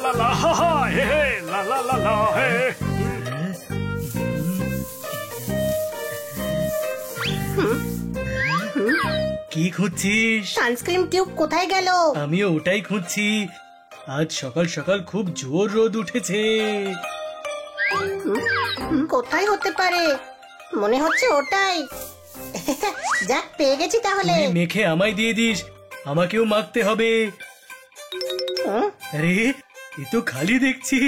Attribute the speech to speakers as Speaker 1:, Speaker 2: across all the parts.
Speaker 1: লা লা হা হা হে হে লা লা লা লা হে।
Speaker 2: কি খুঁজছিস?
Speaker 3: সানস্ক্রিন টিউব কোথায় গেল?
Speaker 2: আমিও ওটাই খুঁজছি। আজ সকাল সকাল খুব জোর রোদ উঠেছে।
Speaker 3: কোথায় হতে পারে? মনে হচ্ছে ওটাই। যাক, পেয়ে গেছি তাহলে।
Speaker 2: তুই মেখে আমায় দিয়ে দিস, আমাকেও মাখতে হবে। আরে এ তো খালি দেখছি,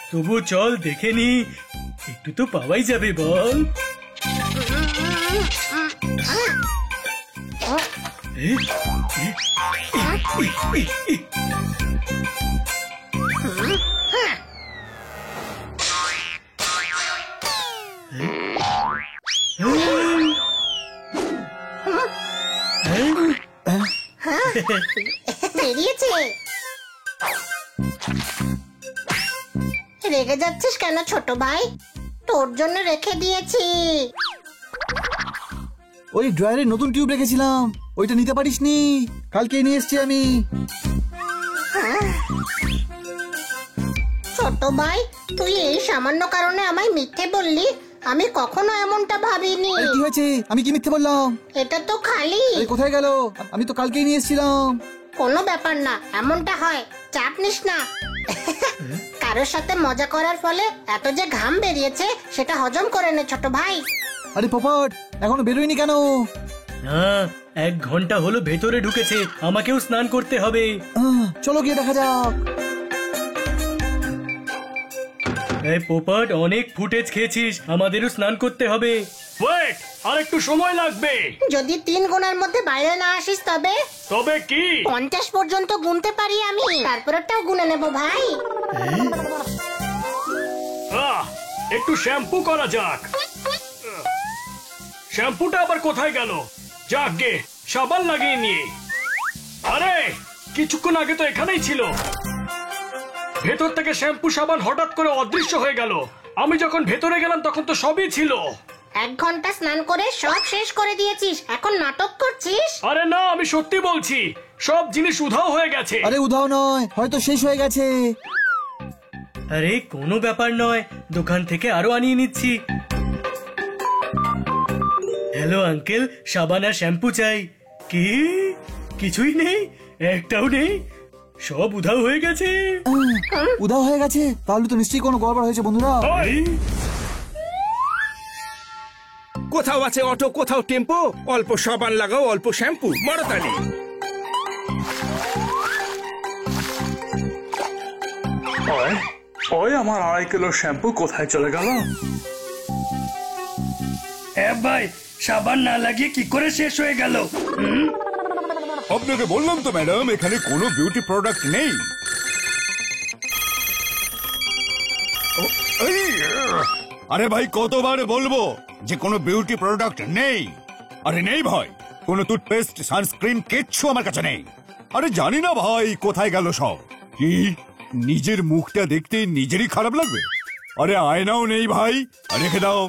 Speaker 2: তবু চল দেখে নি, একটু তো পাওয়াই যাবে বল।
Speaker 3: বেরিয়েছে। রেগে যাচ্ছিস কেন ছোট ভাই? তোর জন্য রেখে দিয়েছি।
Speaker 4: ওই ড্রয়ারে নতুন টিউব রেখেছিলাম, ওইটা নিতে পারিসনি? কালকে নিয়ে এসছি আমি।
Speaker 3: ছোট ভাই, তুই এই সামান্য কারণে আমায় মিথ্যে বললি? আমি কখনো এমনটা ভাবিনি।
Speaker 4: কি হয়েছে? আমি কি মিথ্যে বললাম?
Speaker 3: এটা তো খালি।
Speaker 4: কোথায় গেল? আমি তো কালকেই নিয়ে এসেছিলাম।
Speaker 3: কোনো ব্যাপার না, এমনটা হয়, চাপ নিস না। কারোর সাথে মজা করার ফলে এত যে ঘাম বেরিয়েছে সেটা হজম করে নে ছোট ভাই।
Speaker 4: আরে পপট, এখনো বেরোয়নি কেন?
Speaker 2: হ্যাঁ, 1 ঘন্টা হলো ভেতরে ঢুকেছে, আমাকেও স্নান করতে হবে।
Speaker 4: চলো গিয়ে দেখা যাক।
Speaker 2: এই পোপট, অনেক ফুটেজ খেয়েছিস, আমাদেরও স্নান করতে হবে।
Speaker 1: ওয়েট, আর একটু সময় লাগবে।
Speaker 3: যদি 3 গুণার মধ্যে বাইরে না আসিস তবে?
Speaker 1: তবে কি?
Speaker 3: 50 পর্যন্ত গুনতে পারি আমি, তারপরটাও গুনে নেব ভাই।
Speaker 1: একটু শ্যাম্পু করা যাক। শ্যাম্পুটা আবার কোথায় গেল? যাক গে, সাবান লাগিয়ে নিয়ে। আরে কিছুক্ষণ আগে তো এখানেই ছিল। ভেতর থেকে শ্যাম্পু সাবান হঠাৎ করে অদৃশ্য হয়ে গেল। আমি যখন ভেতরে গেলাম তখন তো সবই ছিল।
Speaker 3: 1 ঘন্টা স্নান করে সব শেষ করে দিয়েছিস, এখন নাটক করছিস?
Speaker 1: আরে না, আমি সত্যি বলছি, সব জিনিস উধাও হয়ে গেছে।
Speaker 4: আরে উধাও নয়, হয়তো শেষ হয়ে গেছে।
Speaker 2: আরে কোনো ব্যাপার নয়, দোকান থেকে আরো আনিয়ে নিচ্ছি। হ্যালো আঙ্কেল, সাবান আর শ্যাম্পু চাই। কি? কিছুই নেই? একটাও নেই? সব উধাও হয়ে গেছে।
Speaker 4: উধাও হয়ে গেছে? তাহলে তো নিশ্চয়ই কোনো গড়বড় হয়েছে বন্ধুরা।
Speaker 5: কোথাও আছে অটো, কোথাও টেম্পো। অল্প সাবান লাগাও, অল্প শ্যাম্পু, মারতালি।
Speaker 1: ওই আমার 2.5 কিলো শ্যাম্পু কোথায় চলে গেল?
Speaker 2: ভাই, সাবান না লাগিয়ে কি করে শেষ হয়ে গেল?
Speaker 6: আপনাকে বললাম তো ম্যাডাম, এখানে কোনো বিউটি প্রোডাক্ট নেই। আরে ভাই, কতবার বলবো যে কোনো বিউটি প্রোডাক্ট নেই? আরে নেই ভাই, কোনো টুথপেস্ট, সানস্ক্রিন কিচ্ছু আমার কাছে নেই। আরে জানি না ভাই কোথায় গেল সব। কি নিজের মুখটা দেখতে নিজেরই খারাপ লাগবে? আরে আয়নাও নেই ভাই, রেখে দাও।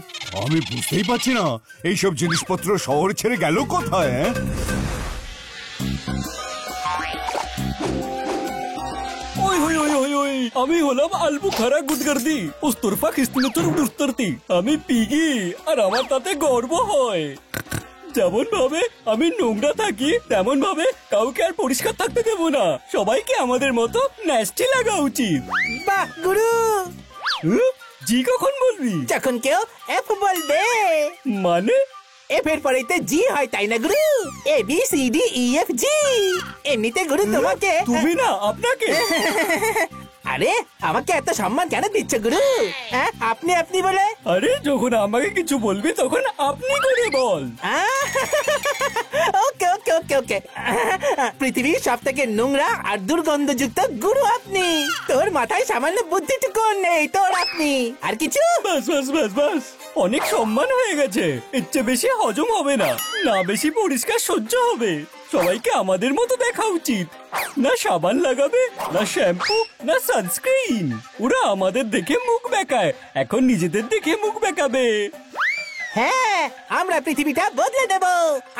Speaker 6: আমি বুঝতেই পারছি না এইসব জিনিসপত্র শহর ছেড়ে গেল কোথায়।
Speaker 7: আমি হলাম আলবুখারা গুদগার্দি, উস্তরফা খিস্তিনচর উদুস্তরতি। আমি পিগি, আর আমার তাতে গর্ব হয়। যেমন ভাবে আমি নোংরা থাকি, তেমন ভাবে কাউকে আর পরিষ্কার থাকতে দেব না। সবাইকে আমাদের মতো ন্যাস্টি লাগা উচিত।
Speaker 8: বাহ গুরু,
Speaker 7: জি কখন বলবি?
Speaker 8: যখন কেউ এফ বলবে।
Speaker 7: মানে?
Speaker 8: এফ এর পরেতে জি হয়, তাই না গুরু? A B C D E F G. এমনিতে গুরু তোমাকে,
Speaker 7: তুমি না আপনাকে।
Speaker 8: আরে আমাকে এত সম্মান কেন দিচ্ছ গুরু? আপনি আপনি বলে?
Speaker 7: আরে যখন আমাকে কিছু বলবি তখন আপনি করে বল।
Speaker 8: ওকে ওকে ওকে ওকে। পৃথিবীর সব থেকে নোংরা আর দুর্গন্ধযুক্ত গুরু আপনি। তোর মাথায় সামান্য বুদ্ধিটুকু নেই তোর, আপনি আর কিছু?
Speaker 7: বাস বাস বাস বাস, অনেক সম্মান হয়ে গেছে। ইচ্ছে বেশি হজম হবে না, না বেশি পরিষ্কার সহ্য হবে। সবাইকে আমাদের মতো দেখা উচিত। না সাবান লাগাবে, না শ্যাম্পু, না সানস্ক্রিন। ওরা আমাদের দেখে মুখ বেঁকায়, এখন নিজেদের দেখে মুখ বেঁকাবে।
Speaker 8: হ্যাঁ, আমরা পৃথিবীটা বদলে দেব।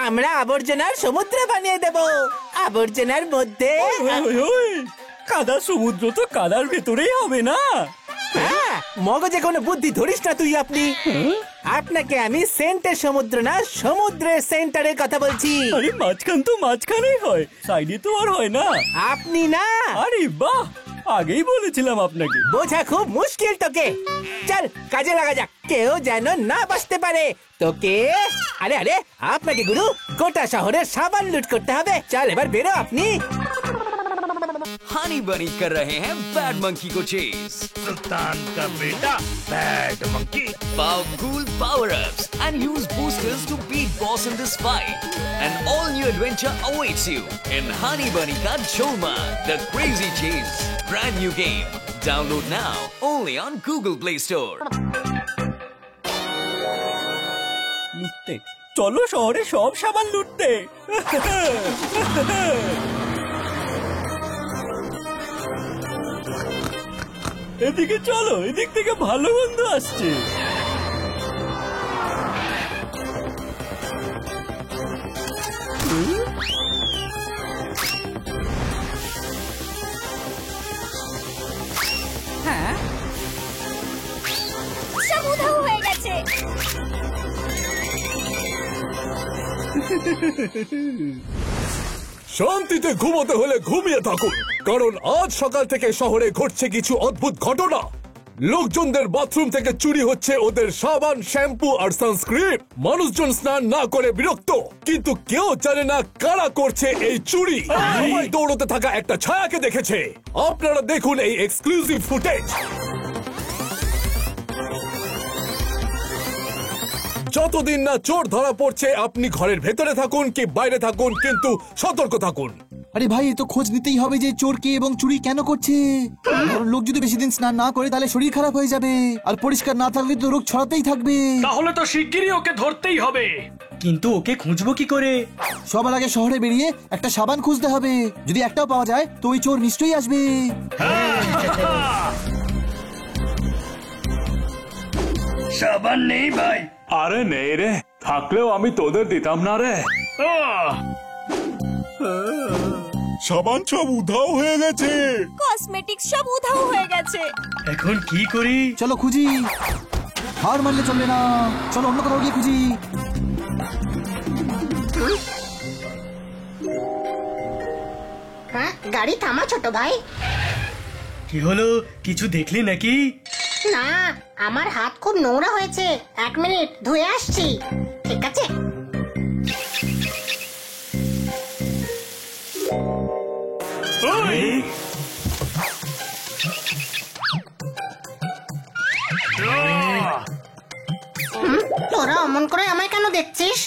Speaker 8: আমরা আবর্জনার সমুদ্র বানিয়ে দেব। আবর্জনার মধ্যে
Speaker 7: কাদা সমুদ্র তো কাদার ভেতরেই হবে না।
Speaker 8: হ্যাঁ, মগজে কোনো বুদ্ধি ধরিস না তুই আপনি। আপনাকে আমি সেন্টের সমুদ্র না, সমুদ্রের সেন্টারের কথা বলছি।
Speaker 7: আরে মাঝখান তো মাঝখানেই হয়, সাইডে তো আর হয় না।
Speaker 8: আপনি না,
Speaker 7: আরে বাহ, আগেই বলেছিলাম আপনাকে।
Speaker 8: বোঝা খুব মুশকিল তোকে। চল কাজে লাগা যাক, কেউ যেন না বাঁচতে পারে তোকে। আরে আরে আপনাকে গুরু গোটা শহরে সাবান লুট করতে হবে। চল এবার বেরো আপনি।
Speaker 9: हनी बनी कर रहे हैं बैड मंकी को चेस।
Speaker 1: सुल्तान का बेटा bad monkey.
Speaker 9: Powerful power-ups and use boosters to beat boss in this fight. An all-new adventure awaits you in Honey Bunny Ka Cholma, the Crazy Chase. Brand new game. Download now only on Google Play Store.
Speaker 7: লুটতে চলো, শহরে সব সাবান লুটতে। এদিকে চলো, এদিক থেকে ভালো গন্ধ আসছে।
Speaker 10: সব উধাও হয়ে গেছে।
Speaker 11: শান্তিতে ঘুমোতে হলে ঘুমিয়ে থাকুন, কারণ আজ সকাল থেকে শহরে ঘটছে কিছু অদ্ভুত ঘটনা। লোকজনদের বাথরুম থেকে চুরি হচ্ছে ওদের সাবান, শ্যাম্পু আর সানস্ক্রিন। মানুষজন স্নান না করে বিরক্ত, কিন্তু কেউ জানে না কারা করছে এই চুরি। সবাই দৌড়তে থাকা একটা ছায়াকে দেখেছে। আপনারা দেখুন এই এক্সক্লুসিভ ফুটেজ। যতদিন না চোর ধরা পড়ছে, আপনি ঘরের ভেতরে থাকুন কি বাইরে থাকুন, কিন্তু সতর্ক থাকুন।
Speaker 4: আরে ভাই, এ তো খোঁজ নিতেই হবে যে চোর কে এবং চুরি কেন করছে। কারণ লোক যদি বেশি দিন স্নান না করে তাহলে শরীর খারাপ হয়ে যাবে, আর পরিষ্কার না থাকলে তো রোগ ছড়াতেই থাকবে।
Speaker 1: তাহলে তো শিগগিরই ওকে ধরতেই হবে।
Speaker 2: কিন্তু ওকে খুঁজবো কি করে?
Speaker 4: সবার আগে শহরে বেরিয়ে একটা সাবান খুঁজতে হবে। যদি একটাও পাওয়া যায় তো ওই চোর নিশ্চয়ই আসবে।
Speaker 2: সাবান নেই ভাই।
Speaker 11: আরে নেই রে, থাকলেও আমি তোদের দিতাম না রে। সাবান সব উধাও হয়ে গেছে।
Speaker 10: কসমেটিক্স সব উধাও হয়ে গেছে।
Speaker 2: এখন কি করি?
Speaker 4: চলো খুঁজি, হার মানলে চলবে না। চলো অন্য কোথাও গিয়ে খুঁজি।
Speaker 3: হ্যাঁ, গাড়ি থামা ছোট ভাই।
Speaker 2: কি হলো, কিছু দেখলি নাকি?
Speaker 3: না, আমার হাত খুব নোংরা হয়েছে। 1 মিনিট, ধুয়ে আসছি। ঠিক আছে। তোরা অমন করে আমায় কেন দেখছিস?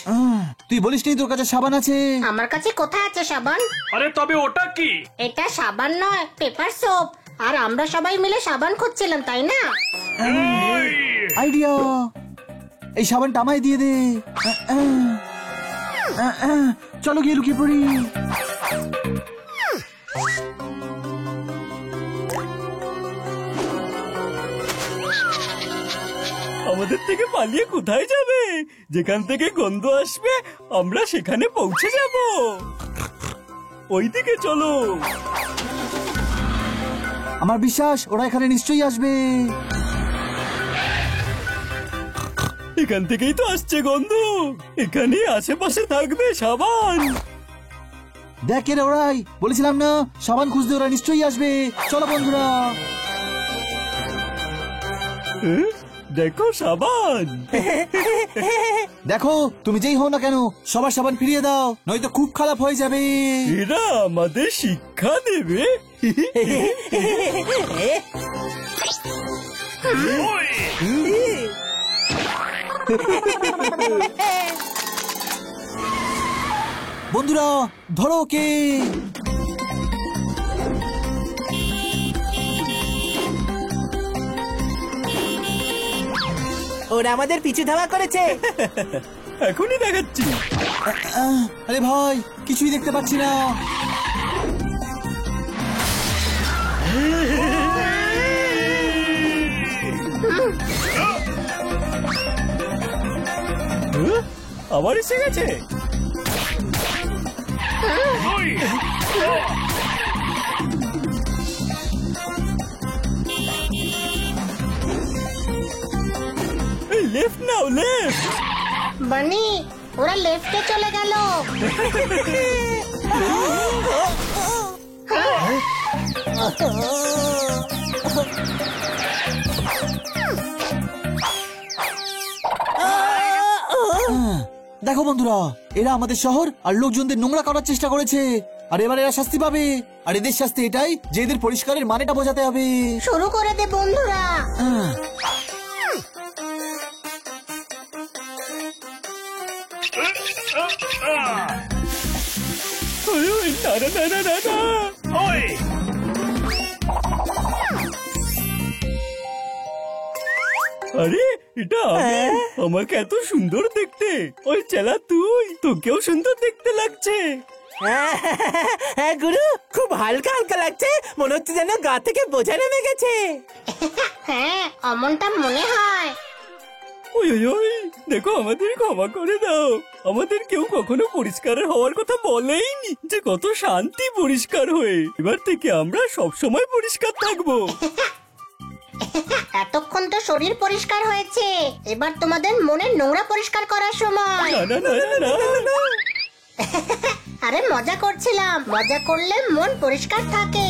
Speaker 4: তুই বলিস নি তোর কাছে সাবান আছে?
Speaker 3: আমার কাছে কোথায় আছে সাবান?
Speaker 1: আরে তবে ওটা কি?
Speaker 3: এটা সাবান নয়, পেপার সোপ। আর আমরা সবাই মিলে সাবান খুঁজছিলাম, তাই না?
Speaker 4: আইডিয়া, এই সাবানটা আমায় দিয়ে দে। চলো গিয়ে লুকিয়ে পড়ি।
Speaker 7: আমাদের থেকে পালিয়ে কোথায় যাবে? যেখান থেকে গন্ধ আসবে আমরা সেখানে পৌঁছে যাব। ওইদিকে চলো।
Speaker 4: আমার বিশ্বাস ওরা এখানে নিশ্চয়ই আসবে।
Speaker 7: এখান থেকেই তো আসছে গন্ধ। এখানে আশেপাশে থাকবে সাবান।
Speaker 4: দেখ রে ওরাই, বলেছিলাম না সাবান খুঁজতে ওরা নিশ্চয়ই আসবে। চলো বন্ধুরা।
Speaker 7: দেখো সাবান।
Speaker 4: দেখো, তুমি যেই হও না কেন সবার সাবান ফিরিয়ে দাও, নয়তো খুব খারাপ হয়ে যাবে।
Speaker 7: এরা আমাদের শিক্ষা দেবে।
Speaker 4: বন্ধুরা ধরো ওকে।
Speaker 8: ওরা আমাদের পিছু ধাওয়া করেছে।
Speaker 7: এখনই দেখাচ্ছি।
Speaker 4: আরে ভাই, কিছুই দেখতে পাচ্ছি না।
Speaker 7: আবার এসে গেছে। লেফট নাও লেফট।
Speaker 3: বানি ওরা লেফটে চলে গেল।
Speaker 4: দেখো বন্ধুরা, এরা আমাদের শহর আর লোকজনদের নোংরা করার চেষ্টা করেছে, আর এবার এরা শাস্তি পাবে। আর এদের শাস্তি এটাই যে এদের পরিষ্কারের মানেটা বোঝাতে হবে।
Speaker 3: শুরু করে দে বন্ধুরা।
Speaker 7: না না না না না না।
Speaker 1: ওই
Speaker 7: আরে এটা আমি, আমাকে এত সুন্দর দেখতে। ওই চালা তুই, তোকেও সুন্দর দেখতে লাগছে।
Speaker 8: হ্যাঁ গুরু, খুব হালকা হালকা লাগছে, মনে হচ্ছে যেন গা থেকে বোঝা নেমে গেছে।
Speaker 3: হ্যাঁ অমনটা মনে হয়।
Speaker 7: ওই ওই ওই দেখো, আমাদের ক্ষমা করে দাও। আমাদের কেউ কখনো পরিষ্কার হওয়ার কথা বলেইনি, যে কত শান্তি পরিষ্কার হয়ে। এবার থেকে আমরা সব সময় পরিষ্কার থাকবো।
Speaker 3: এতক্ষণ তো শরীর পরিষ্কার হয়েছে, এবার তোমাদের মনের নোংরা পরিষ্কার করার সময়।
Speaker 7: না না না না না।
Speaker 3: আরে মজা করছিলাম, মজা করলে মন পরিষ্কার থাকে।